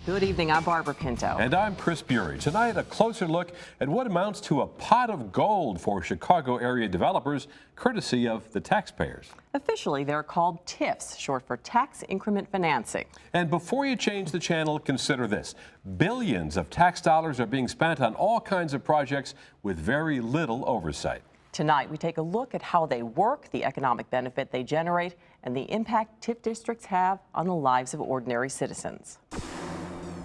Good evening, I'm Barbara Pinto. And I'm Chris Bury. Tonight, a closer look at what amounts to a pot of gold for Chicago area developers, courtesy of the taxpayers. Officially, they're called TIFs, short for tax increment financing. And before you change the channel, consider this. Billions of tax dollars are being spent on all kinds of projects with very little oversight. Tonight, we take a look at how they work, the economic benefit they generate, and the impact TIF districts have on the lives of ordinary citizens.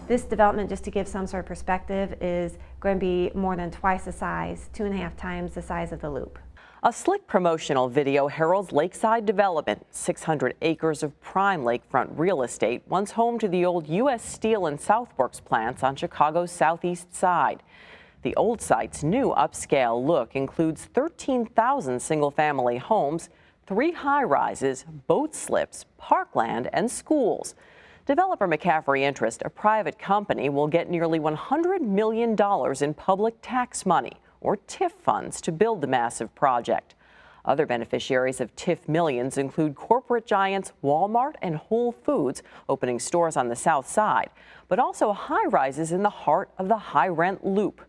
This development, just to give some sort of perspective, is going to be more than twice the size, 2.5 times the size of the Loop. A slick promotional video heralds lakeside development, 600 acres of prime lakefront real estate, once home to the old U.S. Steel and Southworks plants on Chicago's southeast side. The old site's new upscale look includes 13,000 single-family homes, 3 high-rises, boat slips, parkland, and schools. Developer McCaffrey Interest, a private company, will get nearly $100 million in public tax money, or TIF funds, to build the massive project. Other beneficiaries of TIF millions include corporate giants Walmart and Whole Foods, opening stores on the south side, but also high-rises in the heart of the high-rent Loop.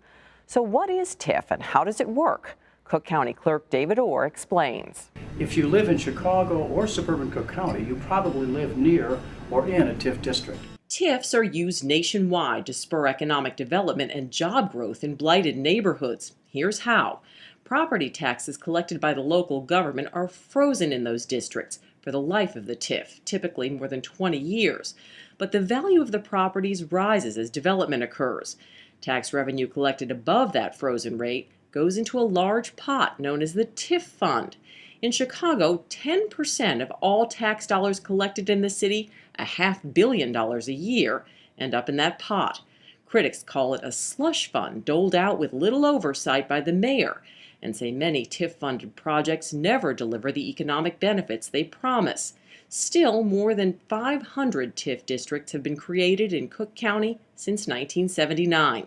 So what is TIF and how does it work? Cook County Clerk David Orr explains. If you live in Chicago or suburban Cook County, you probably live near or in a TIF district. TIFs are used nationwide to spur economic development and job growth in blighted neighborhoods. Here's how. Property taxes collected by the local government are frozen in those districts for the life of the TIF, typically more than 20 years. But the value of the properties rises as development occurs. Tax revenue collected above that frozen rate goes into a large pot known as the TIF Fund. In Chicago, 10% of all tax dollars collected in the city, $500 million a year, end up in that pot. Critics call it a slush fund doled out with little oversight by the mayor, and say many TIF-funded projects never deliver the economic benefits they promise. Still, more than 500 TIF districts have been created in Cook County since 1979.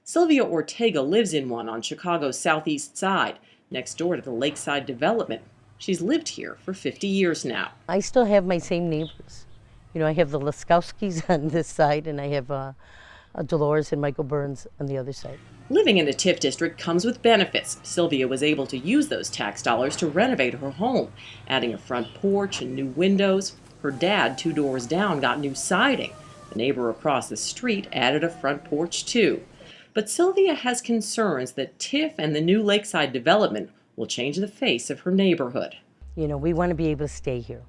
Sylvia Ortega lives in one on Chicago's southeast side, next door to the lakeside development. She's lived here for 50 years now. I still have my same neighbors. You know, I have the Laskowskis on this side, and I have Dolores and Michael Burns on the other side. Living in a TIF district comes with benefits. Sylvia was able to use those tax dollars to renovate her home, adding a front porch and new windows. Her dad, 2 doors down, got new siding. The neighbor across the street added a front porch too. But Sylvia has concerns that TIF and the new lakeside development will change the face of her neighborhood. You know, we want to be able to stay here.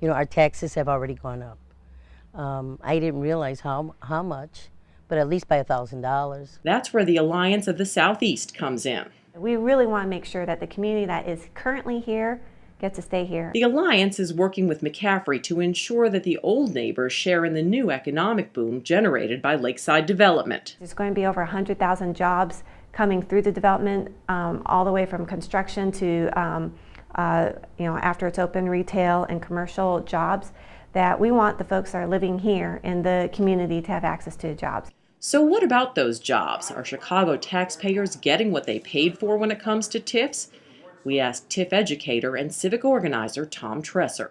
You know, our taxes have already gone up. I didn't realize how much, but at least by $1,000. That's where the Alliance of the Southeast comes in. We really want to make sure that the community that is currently here gets to stay here. The Alliance is working with McCaffrey to ensure that the old neighbors share in the new economic boom generated by lakeside development. There's going to be over 100,000 jobs coming through the development, all the way from construction to after it's open, retail and commercial jobs, that we want the folks that are living here in the community to have access to jobs. So what about those jobs? Are Chicago taxpayers getting what they paid for when it comes to TIFs? We asked TIF educator and civic organizer Tom Tresser.